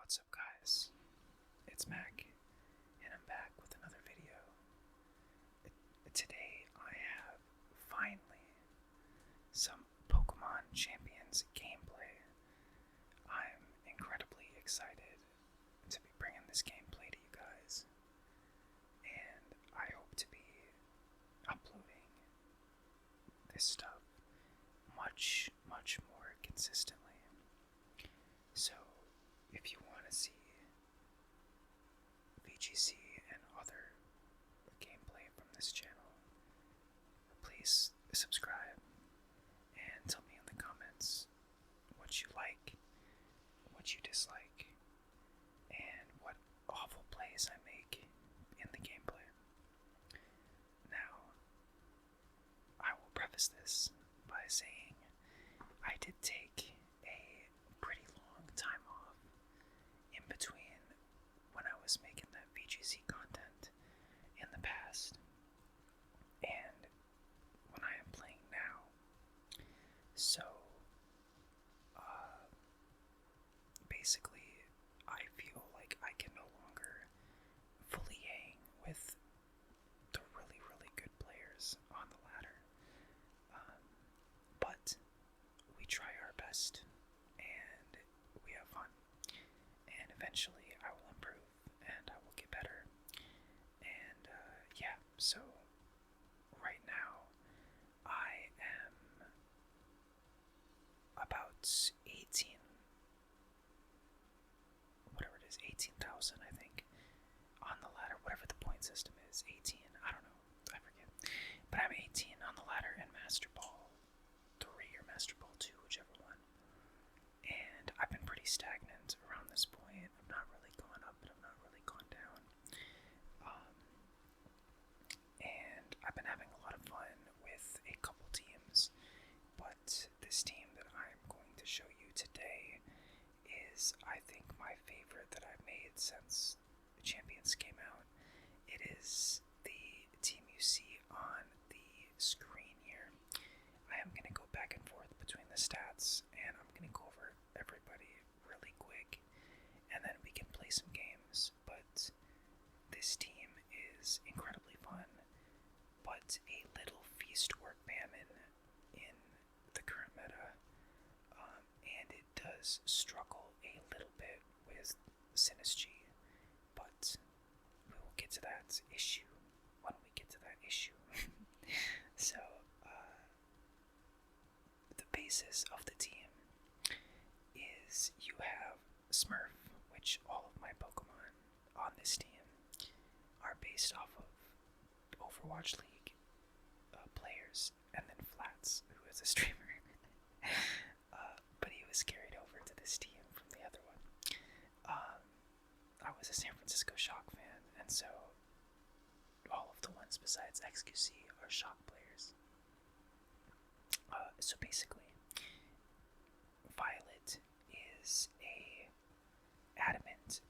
What's up, guys? It's Mac, and I'm back with another video. Today I have finally some Pokemon Champions gameplay. I'm incredibly excited to be bringing this gameplay to you guys, and I hope to be uploading this stuff much more consistently. So, if you want to see VGC and other gameplay from this channel, please subscribe and tell me in the comments what you like, what you dislike, and what awful plays I make in the gameplay. Now, I will preface this by saying I did take a pretty long time off in between when I was making that VGC content in the past and when I am playing now. So, basically, I feel like I can no longer fully hang with the really good players on the ladder. But we try our best and we have fun. And eventually I will improve and I will get better. And yeah, so right now I am about 18, whatever it is, 18,000 I think, on the ladder, whatever the point system is, 18, I don't know, I forget. But I'm 18 on the ladder in MasterBall 3 or MasterBall 2, whichever one. And I've been pretty stagnant around this point. I'm not really going up and I'm not really going down. And I've been having a lot of fun with a couple teams, but this team that I'm going to show you today is, I think, my favorite that I've made since Champions came out. It is the team you see on the screen here. I am going to go back and forth between the stats, and I'm going to go over everybody really quick, and then we can play some games. But this team is incredibly fun, but a little feast or famine in the current meta, and it does struggle a little bit with Synergy, but we will get to that issue when we get to that issue. So, the basis of the team is you have Smurf, which all of my Pokemon on this team are based off of Overwatch League players, and then Flats, who is a streamer. But he was carried over to this team from the other one. I was a San Francisco Shock fan, and so all of the ones besides XQC are Shock players. So basically, Violet is a adamant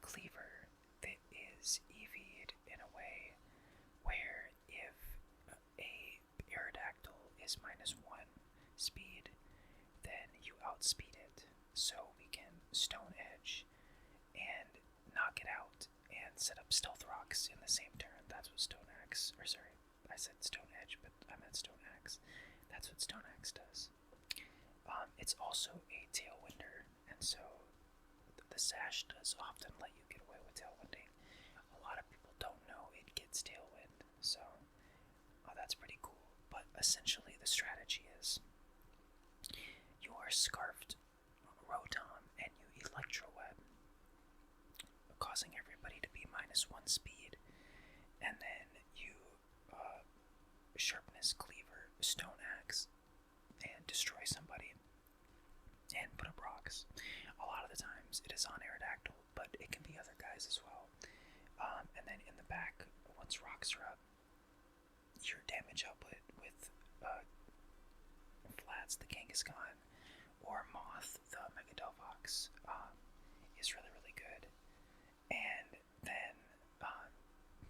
Kleavor that is EV'd in a way where if a Aerodactyl is -1 speed, then you outspeed it, so we can Stone Edge and knock it out and set up Stealth Rocks in the same turn. That's what Stone Axe, or sorry, I said Stone Edge, but I meant Stone Axe. That's what Stone Axe does. It's also a Tailwinder, and so the Sash does often let you get away with Tailwinding. A lot of people don't know it gets Tailwind, so that's pretty cool. But essentially the strategy is you are Scarfed Rotom and you Electroweb, causing everybody to be -1 speed, and then you Sharpness Kleavor, Stone Axe, and destroy somebody and put up rocks. A lot of the times it is on Aerodactyl, but it can be other guys as well. And then in the back, once rocks are up, your damage output with Flats, the Kangaskhan, or Moth, the Megadovox, is really good. And then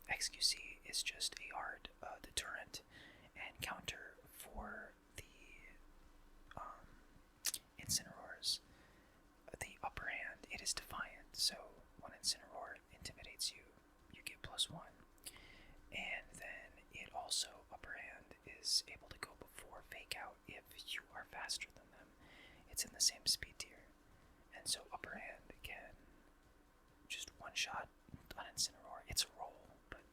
XQC is just a hard deterrent and counter for the Incineroars. The upper hand, it it is defiant, so when Incineroar intimidates you, you get +1. And then it also, upper hand, is able to go before Fake Out if you are faster than them. It's in the same speed tier. And so upper hand can just one-shot on Incineroar. It's a roll, but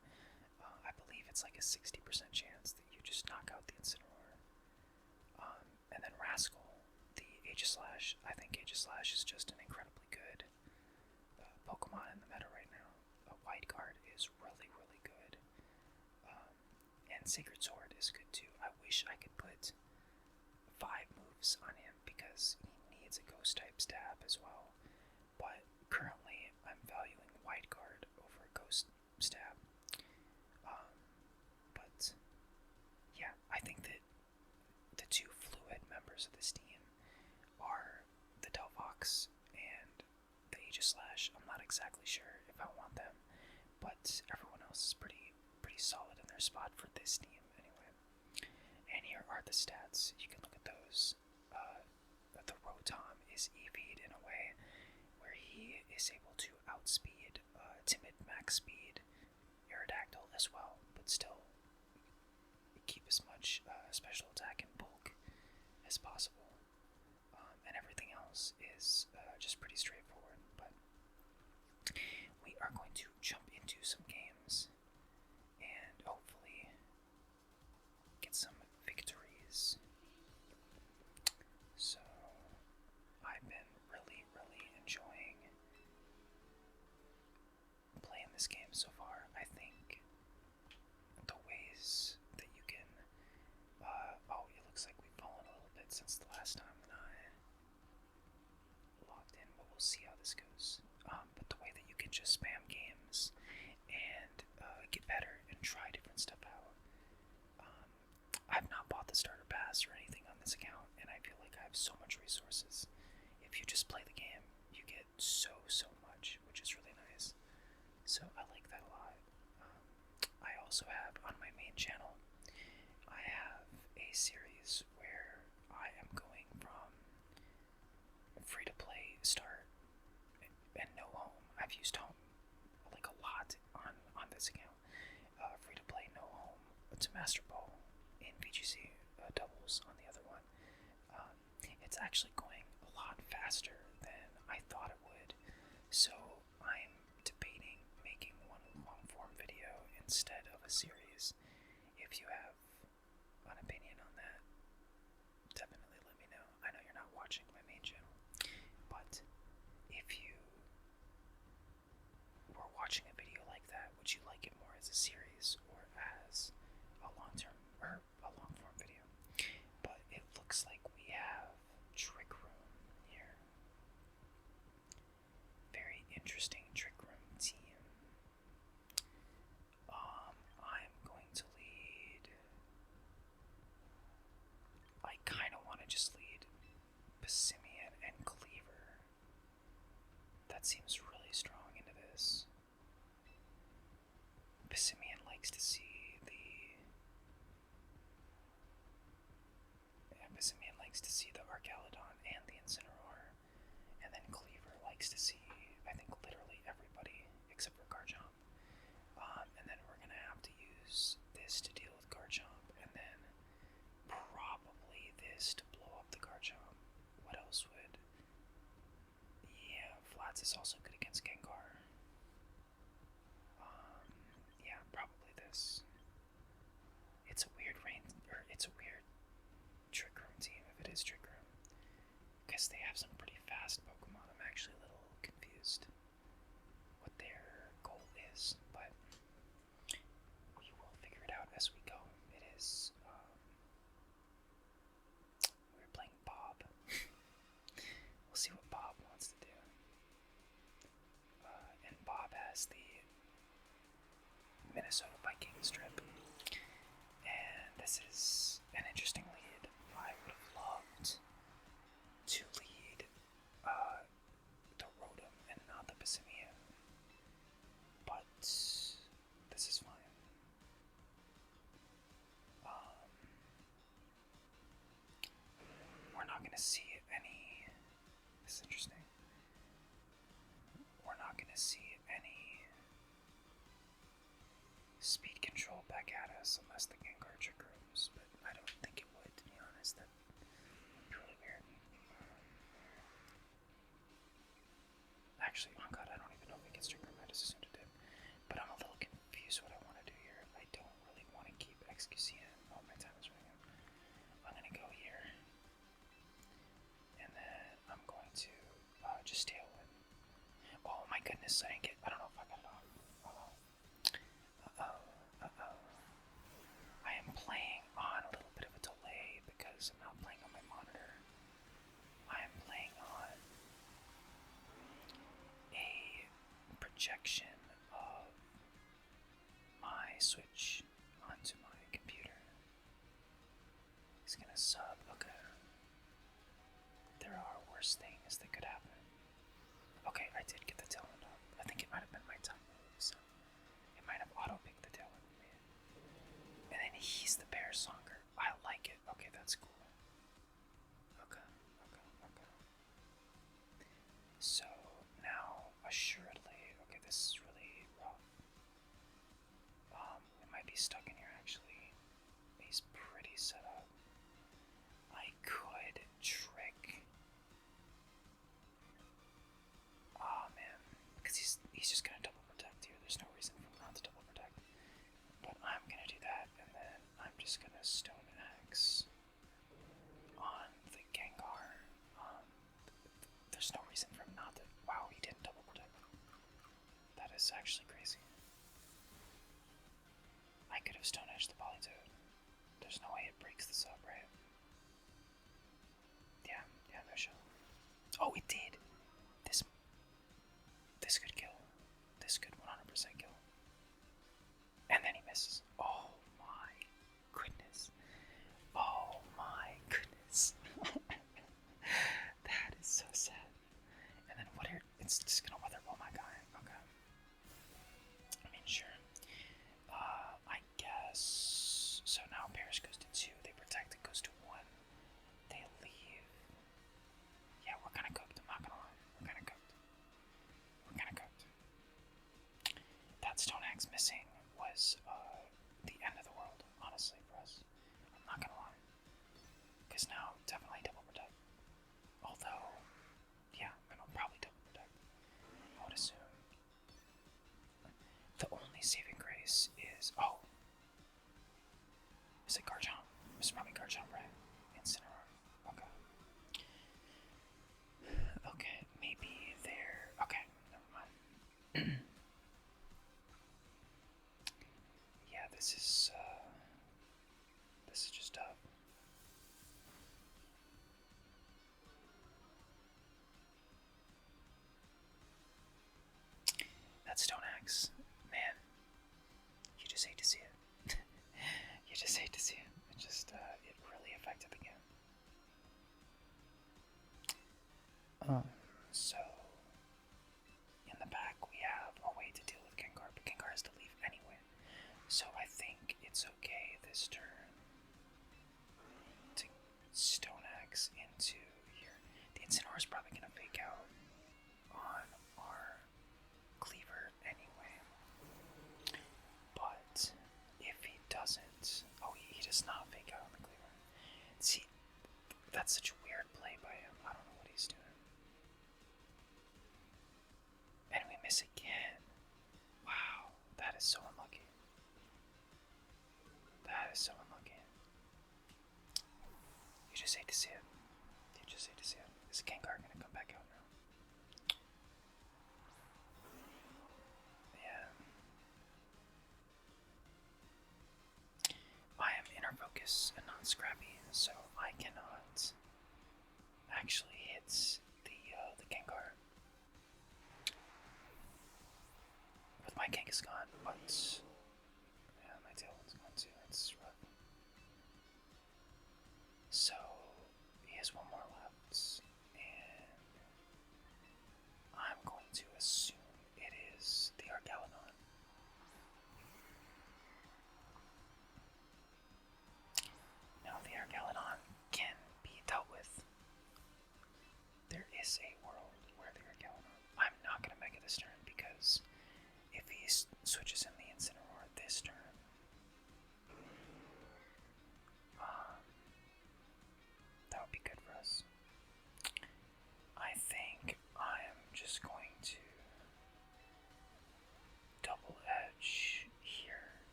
I believe it's like a 60% chance that you just knock out the Incineroar. And then Rascal, the Aegislash. I think Aegislash is just an incredibly good Pokemon in the meta right now. A Wide Guard is really, really good. And Sacred Sword is good too. I wish I could put 5 moves on him because he needs a Ghost type stab as well. But currently, I'm valuing Wide Guard over Ghost stab. But yeah, I think that the 2 fluid members of this team are the Delphox and the Aegislash. I'm not exactly sure if I want them, but everyone else is pretty solid in their spot for this team anyway. And here are the stats. You can look at those. The Rotom is EV'd in a way where he is able to outspeed Timid max speed Aerodactyl as well, but still keep as much special attack and bulk as possible. And everything else is just pretty straightforward. But we are going to jump into some games and hopefully get some victories. So I've been really, really enjoying playing this game so far. I think the ways that you can it looks like we've fallen a little bit since the last time that I logged in, but we'll see how this goes. But the way that you can just spam games and get better and try different stuff out. I've not bought the starter pass or anything on this account, and I feel like I have so much resources. If you just play the game, you get so much, which is really nice. So I like that a lot. I also have on my main channel, I have a series where I am going from free to play start and no home. I've used home like a lot on this account. Free to play no home to MasterBall in VGC doubles on the other one. It's actually going a lot faster than I thought it would. So I'm debating making one long form video instead of a series. If you have an opinion on that, definitely let me know. I know you're not watching my main channel, but if you were watching a video like that, would you like it more as a series or as a long form video? But it looks like we have Trick Room here. Very interesting Trick Room team. I'm going to lead. I kind of want to just lead Passimian and Kleavor. That seems really strong into this. Passimian likes to see the Archaludon and the Incineroar, and then Kleavor likes to see, I think, literally everybody except for Garchomp. And then we're gonna have to use this to deal with Garchomp, and then probably this to blow up the Garchomp. What else would? Yeah, Flats is also good against Gengar. Yeah, probably this. It's a weird Trick Room team, if it is Trick Room, because they have some pretty fast Pokemon. I'm actually a little confused what their goal is, but we will figure it out as we go. It is, we're playing Bob. We'll see what Bob wants to do. And Bob has the Minnesota Vikings strip, and this is an interesting lead. I would have loved to lead the Rotom and not the Passimian, but this is fine. We're not going to see any. This is interesting. to see any speed control back at us unless the Gengar trick rooms, but I don't think it would, to be honest. That would be really weird. Actually, oh god, I don't even know if it gets trick room. I just assumed it did. But I'm a little confused what I want to do here. I don't really want to keep XQC in. Oh, my time is running out. I'm going to go here. And then I'm going to just Tailwind. Oh my goodness, I didn't get, I don't know if I got it off. I am playing on a little bit of a delay because I'm not playing on my monitor. I am playing on a projection of my Switch onto my computer. He's gonna sub, okay. There are worse things that could happen. Okay, I did get the tailwind up. I think it might have been my time move, so it might have auto-picked the tailwind for me. And then he's the bear songer. I like it. Okay, that's cool. Okay. So now, assuredly, okay, this is really rough. It might be stuck in here actually. He's pretty set up. I could trick. Oh man, because he's just gonna double protect here. There's no reason for him not to double protect. But I'm gonna do that, and then I'm just gonna Stone Axe on the Gengar. There's no reason for him not to. Wow, he didn't double protect. That is actually crazy. I could have Stone Edged the Politoed. There's no way it breaks this up, right? Yeah, no shot. Oh, it did. This could kill. This could 100% kill. And then he misses. Oh my goodness. Oh my goodness. That is so sad. And then what are, it's just gonna weather blow my guy. Okay. I mean, sure. I guess. So now Paris goes to 2. They protect, it goes to 1. They leave. Yeah, we're kinda cooked. I'm not gonna lie. We're kinda cooked. That Stone Axe missing was the end of the world, honestly, for us. I'm not gonna lie. Because now, definitely double protect. Although, yeah, it'll probably double protect. I would assume. The only saving grace is, oh. Is it Garchomp? It's probably Garchomp, right? Incineroar. Okay. Okay, maybe they're, okay, never mind. Yeah, this is just tough. That Stone Axe, man, you just hate to see it. You just hate to see it. It just, it really affected the game. So, in the back we have a way to deal with Gengar, but Gengar has to leave anyway. So I think it's okay this turn to Stone Axe into here. The Incineroar is probably going to fake out on our Kleavor anyway. But if he doesn't, oh, he does not fake out on the Kleavor. See, that's such a weird play by him. I don't know what he's doing. And we miss again. Wow, that is so unlucky. That is so unlucky. You just hate to see it. You just hate to see it. Is Gengar gonna come back out now? Yeah. I am inner focus and not scrappy, so I cannot actually hit the Gengar. With my Kangaskhan, but yeah, my Tailwind's gone too. It's rough. So he has one more left, and I'm going to assume it is the Argalodon. Now the Argalodon can be dealt with. There is a world where the Argalodon. I'm not gonna Mega this turn because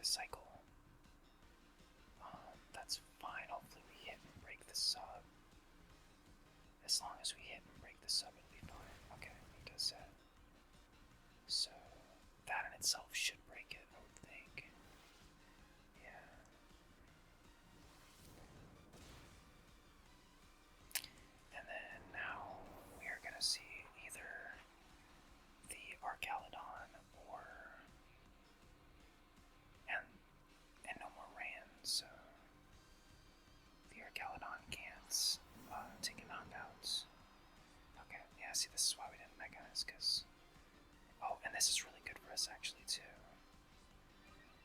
the cycle. That's fine. Hopefully we hit and break the sub. As long as we hit and break the sub, it'll be fine. Okay, he does that. So that in itself should break it, I would think. Yeah. And then now we are gonna see either the Archaludon or and no more Ran, so the Archaludon can't take a knockouts. Okay, yeah, see, this is why we didn't mechanize, because... Oh, and this is really good for us, actually, too.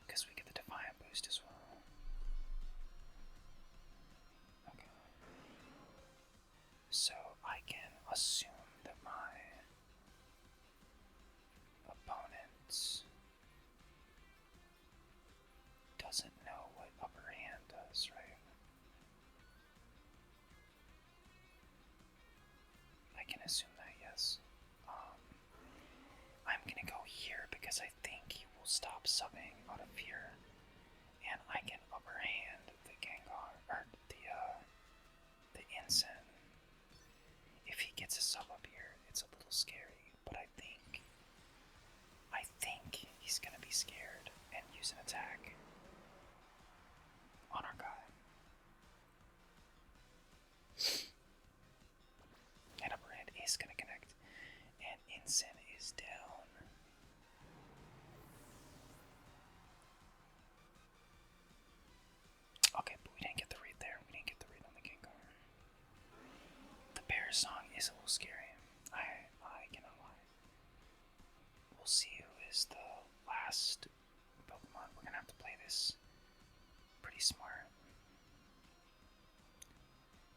Because we get the Defiant boost as well. Okay. So, I can assume that my opponent doesn't know what upper hand does, right? I can assume that, yes. I'm gonna go here because I think he will stop subbing out of fear, and I can upper hand the Gengar, or the Ensign. If he gets a sub up here, it's a little scary, but I think he's gonna be scared and use an attack on our guy. And upper hand is gonna connect, and Ensign is down. Okay, but we didn't get the read there. We didn't get the read on the Gengar. The bear song is a little scary. I cannot lie. We'll see who is the last Pokemon. We're gonna have to play this pretty smart.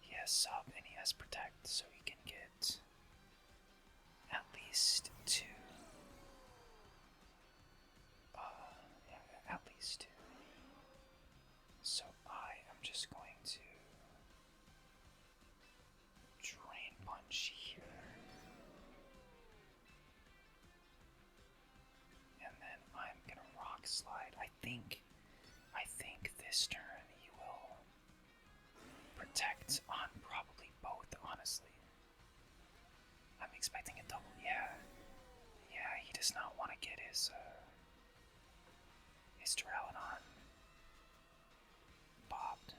He has sub and he has protect, so he can get at least two. Yeah, at least two. So I am just going to Drain Punch here. And then I'm gonna Rock Slide. I think this turn he will protect on probably both, honestly. I'm expecting a double. Yeah, he does not want to get his Duraludon bobbed.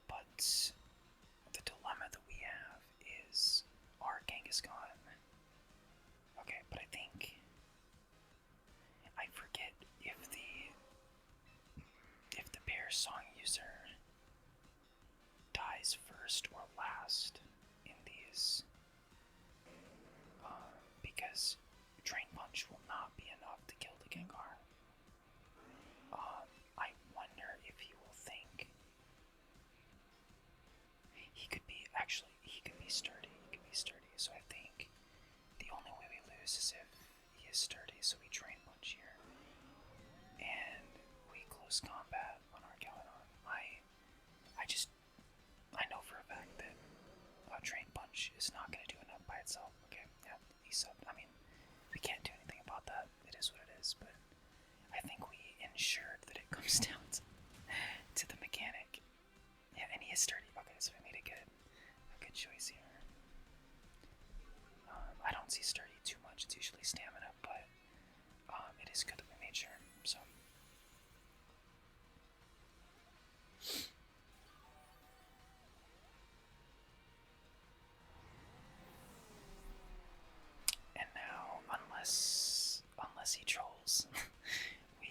But the dilemma that we have is our Kangaskhan. Okay, but I think I forget if the Bear Song user dies first or last in these, because Drain Punch will not be enough to kill the Gengar. I wonder if he will think he could be sturdy. So I think the only way we lose is if he is sturdy. So we Drain Punch here, and we close combat on our Archaludon. I know for a fact that Drain Punch is not going to do enough by itself. Okay, yeah, he subbed. I mean, we can't do anything about that. It is what it is, but I think we ensured that it comes down to the mechanic. Yeah, and he is sturdy. Okay, so we made a good choice here. I don't see sturdy too much. It's usually stamina, but it is good that we made sure. So. And now, unless he trolls, we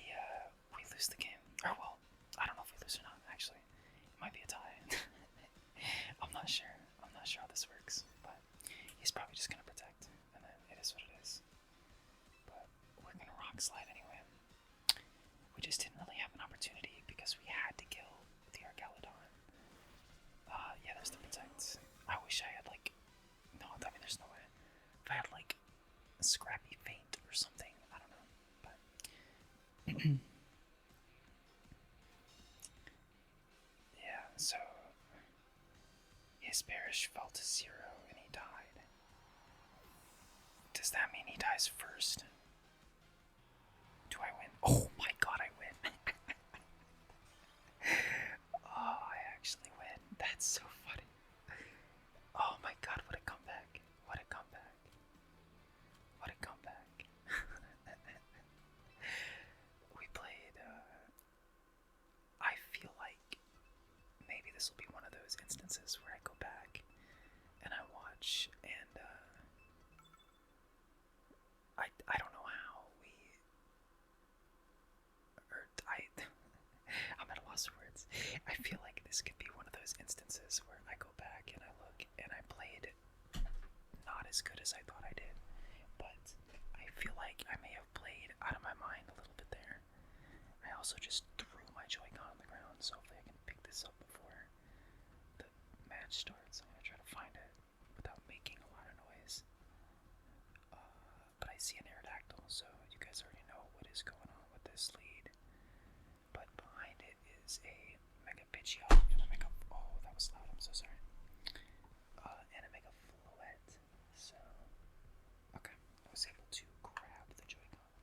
lose the game. Or well, I don't know if we lose or not. Actually, it might be a tie. I'm not sure how this works, but he's probably just gonna protect, and then it is what it is. But we're gonna Rock Slide anyway. We just didn't really have an opportunity because we had to kill the Archaludon. Yeah, there's the protect. I wish I had no, I mean there's no way. If I had a Scrappy Feint or something, I don't know, but yeah, so his Perish fell to 0 and he died. Does that mean he dies first? instances where I go back and I watch, and I don't know how we, or I, I'm at a loss of words. I feel like this could be one of those instances where I go back and I look and I played not as good as I thought I did, but I feel like I may have played out of my mind a little bit there. I also just threw my Joy-Con on the ground, so hopefully I can pick this up before the match starts. I'm gonna try to find it without making a lot of noise. But I see an Aerodactyl, so you guys already know what is going on with this lead. But behind it is a Mega Pidgeot and a Mega... Oh, that was loud, I'm so sorry. And a Mega Floette. So, okay, I was able to grab the Joy-Con.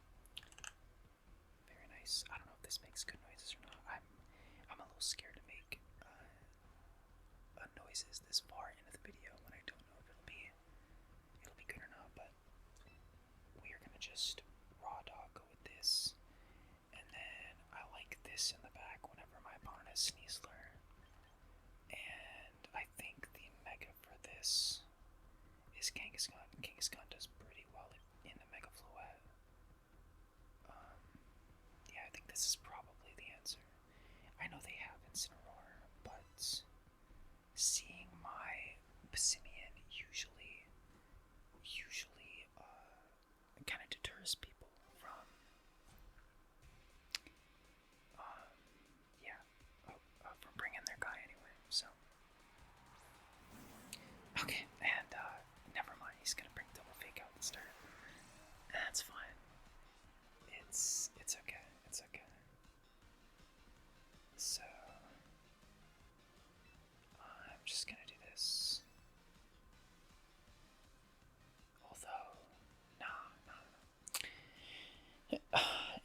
Very nice. I don't know if this makes good noises or not. I'm a little scared to make noises this far into the video when I don't know if it'll be good or not, but we are gonna just raw dog go with this, and then I like this in the back whenever my opponent has Sneasler, and I think the Mega for this is Kangaskhan. Kangaskhan does pretty well in the Mega Floette. Yeah, I think this is probably the answer. I know they have Incineroar, but seeing my Passimian usually kind of deters people from from bringing their guy anyway. So okay, and never mind. He's gonna bring double fake out and start. That's fine. It's okay. It's okay. So I'm just gonna do this. Although, nah.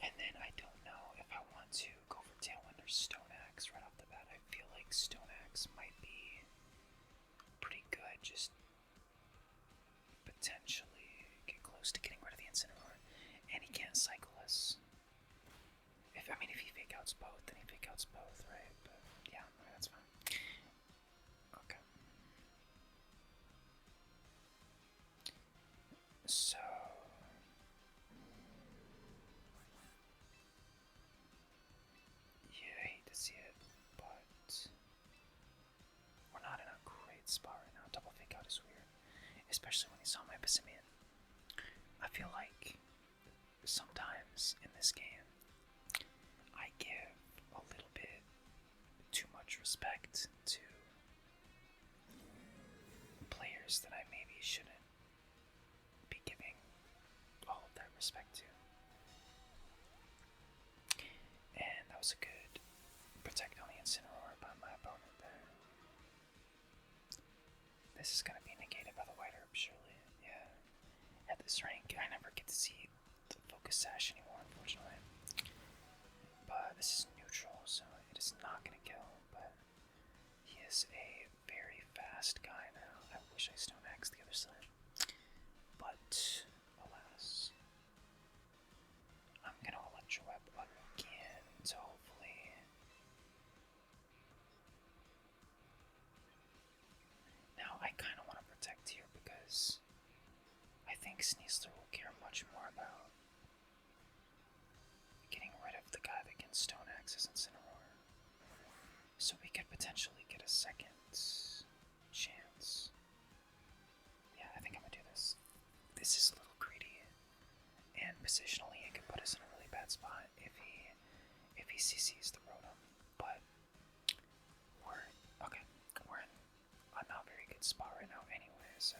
And then I don't know if I want to go for Tailwind or Stone Axe right off the bat. I feel like Stone Axe might be pretty good, just potentially get close to getting rid of the Incineroar. And he can't cycle us. If he fake outs both, then he fake outs both, right? But yeah, that's fine. Okay. So yeah, I hate to see it, but we're not in a great spot right now. Double fake out is weird, especially when he saw my Passimian. I feel like sometimes in this game I give a little bit too much respect to players that I maybe shouldn't be giving all of that respect to. And that was a good protect on the Incineroar by my opponent there. This is gonna be negated by the White Herb, surely. Yeah. At this rank, I never get to see the Focus Sash anymore, unfortunately. But this is neutral, so it is not gonna kill, but he is a very fast guy now. I wish I Stone Axe the other side. But, alas. I'm gonna Electro Web again to hopefully... Now, I kinda wanna protect here because I think Sneasler will care much more about getting rid of the guy that can Stone Axe his Incineroar. So we could potentially get a second chance. Yeah, I think I'm gonna do this. This is a little greedy, and positionally it could put us in a really bad spot if he CCs the Rotom. But we're in a not very good spot right now anyway, so.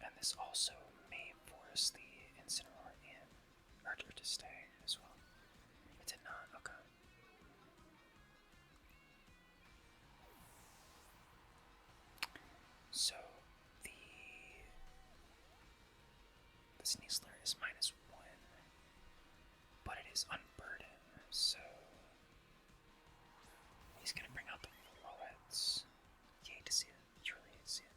And this also may force the Incineroar in, or to stay as well. It did not, okay. So the Sneasler is -1, but it is unburdened, so he's gonna bring out the Floettes. You hate to see it. You really hate to see it.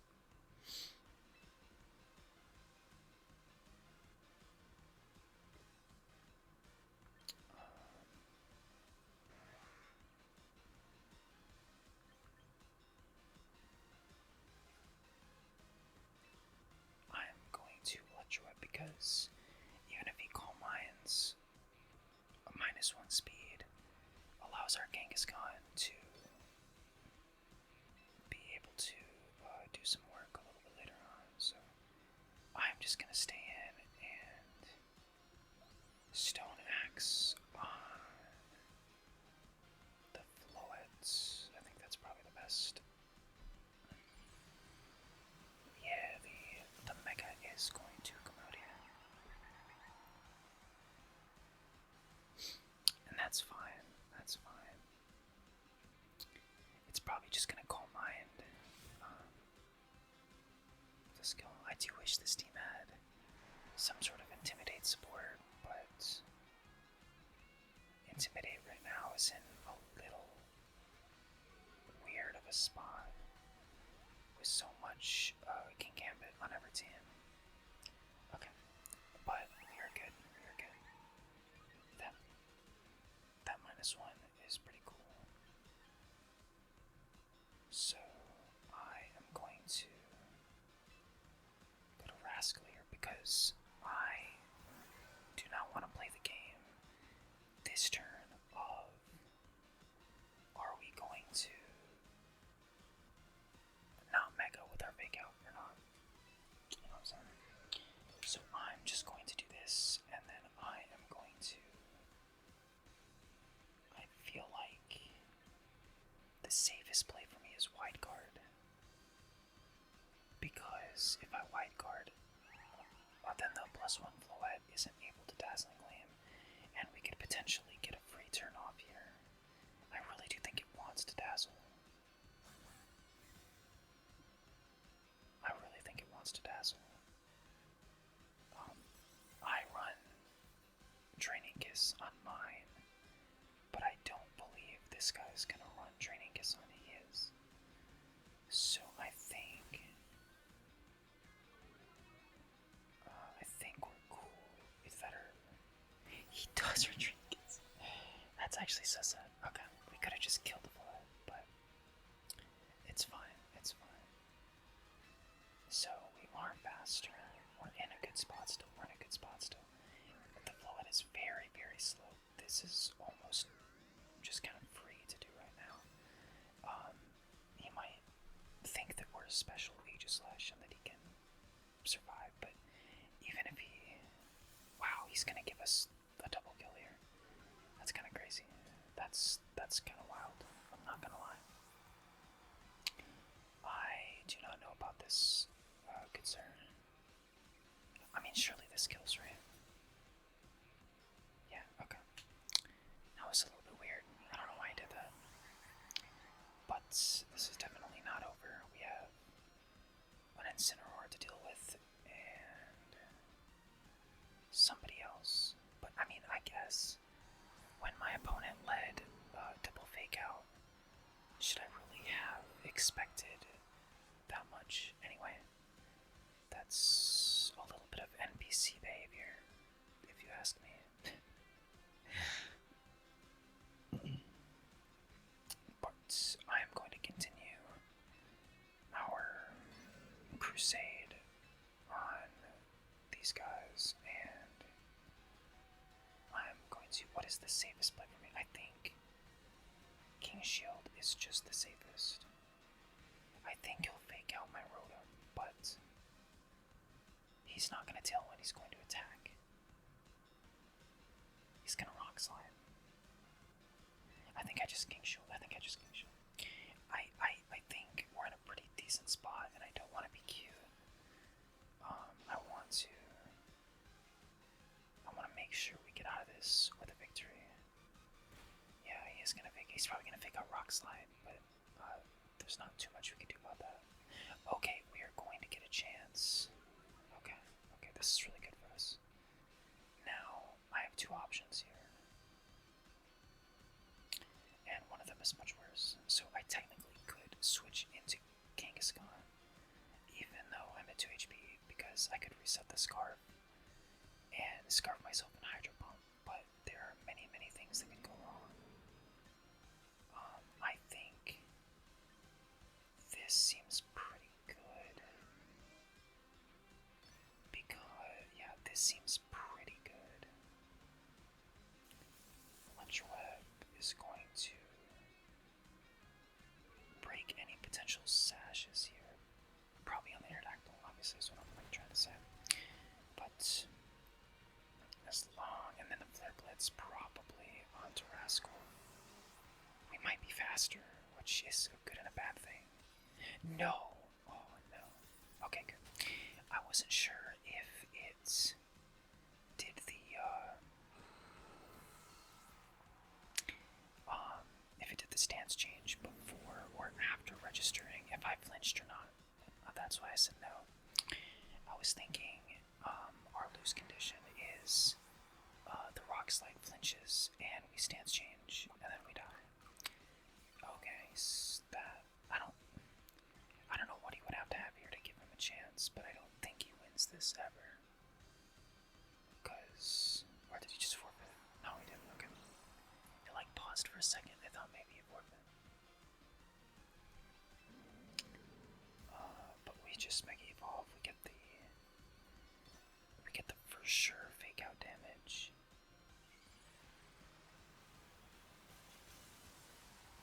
-1 speed allows our Kangaskhan to be able to do some work a little bit later on. So I'm just gonna stay in and Stone Axe on the Floettes. I think that's probably the best. Yeah, the Mega is going to come out here. And that's fine. That's fine. It's probably just gonna Calm Mind. The skill. I do wish this team had some sort of Intimidate support, but Intimidate right now is in a little weird of a spot with so much King Gambit on every team. Okay, but we are good. We are good. That -1 is pretty cool. So I am going to go to Rascal here because I do not want to play the game this turn of are we going to not Mega with our fake out or not? You know what I'm saying? So I'm just going to do this and then I am going to I feel like the safest play for me is wide guard. Because if I wide guard, then the +1 Floette isn't able to Dazzling Gleam, and we could potentially get a free turn off here. I really do think it wants to dazzle. I really think it wants to dazzle. I run Draining Kiss on mine, but I don't believe this guy's gonna run Draining Kiss on his. So I think we're cool with that. He does run Draining Kiss. That's actually so sad. Okay, we could have just killed the bullet, but it's fine. It's fine. So we are faster. We're in a good spot still. We're in a good spot still. But the Floette is very, very slow. This is almost just kind of free to do right now. He might think that we're a special Aegislash and that he can survive, but even if he... Wow, he's gonna give us a double kill here. That's kind of crazy. That's kind of wild. I'm not gonna lie. I do not know about this, good sir. I mean, surely this kills, right? Yeah, okay. That was a little bit weird. I don't know why I did that. But this is definitely not over. We have an Incineroar to deal with and somebody else. But I mean, I guess when my opponent led double fake out, should I really have expected that much? Anyway, that's a little bit of NPC behavior, if you ask me. But I am going to continue our crusade on these guys, and I'm going to... What is the safest play for me? I think King Shield is just the safest. I think he'll fake out my Rotom, but he's not going to tell when he's going to attack. He's going to Rock Slide. I think I just King Shield. I think we're in a pretty decent spot, and I don't want to be cute. I want to make sure we get out of this with a victory. Yeah, he's probably gonna fake out Rock Slide, but there's not too much we can do about that. Okay, we are going to get a chance. Okay, this is really good for us. Now, I have two options here. And one of them is much worse. So I technically could switch into Kangaskhan, even though I'm at 2 HP, because I could reset the Scarf and Scarf myself in Hydro Pump, but there are many, many things that could go wrong. I think this seems pretty good. Because, yeah, this seems pretty good. It's probably onto Rascal. We might be faster, which is a good and a bad thing. No! Oh no. Okay, good. I wasn't sure if it did the stance change before or after registering, if I flinched or not. That's why I said no. I was thinking our lose condition is the rock slide flinches and we stance change and then we die. Okay, that I don't know what he would have to have here to give him a chance, but I don't think he wins this ever. Or did he just forfeit? No, he didn't. Okay. It like paused for a second. I thought maybe he forfeit. But we just mega evolve. We get the for sure fake out damage.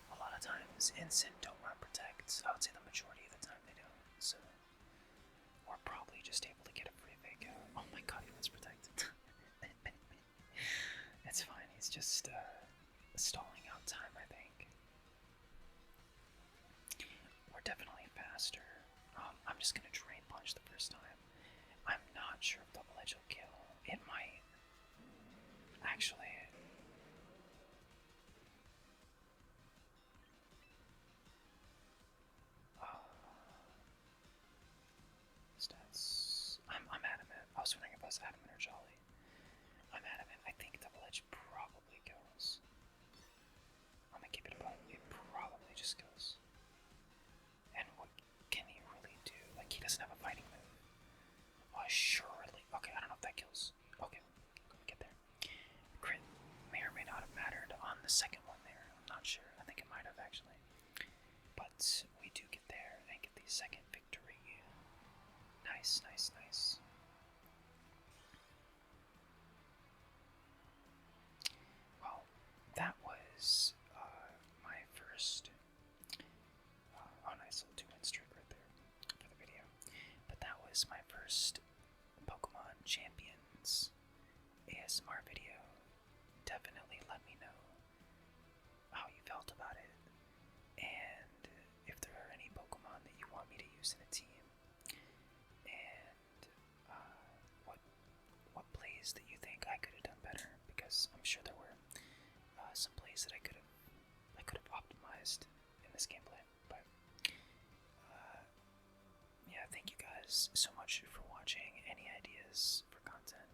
A lot of times Incin don't run protect. I would say the majority of the time they don't. So we're probably just able to get a free fake out. Oh my god, he runs protect. It's fine, he's just stalling out time, I think. We're definitely faster. I'm just gonna drain punch the first time. I'm not sure if double edge will kill. It might. Actually. Stats. I'm adamant. I was wondering if I was adamant or jolly. I'm adamant. I think double edge probably kills. I'm gonna keep it above. It probably just kills. And what can he really do? Like, he doesn't have a fighting move. Oh, surely. Okay, I don't know if that kills. Okay, let me get there. Crit may or may not have mattered on the second one there. I'm not sure. I think it might have actually. But we do get there and get the second victory. Nice, nice, nice. Well, that was my first. Oh, nice little 2-win streak right there for the video. But that was my first Pokemon Champions ASMR video. Definitely let me know how you felt about it, and if there are any Pokemon that you want me to use in a team, and what plays that you think I could have done better, because I'm sure there were some plays that I could have optimized in this gameplay. But yeah, thank you guys so much for watching. Any ideas for content,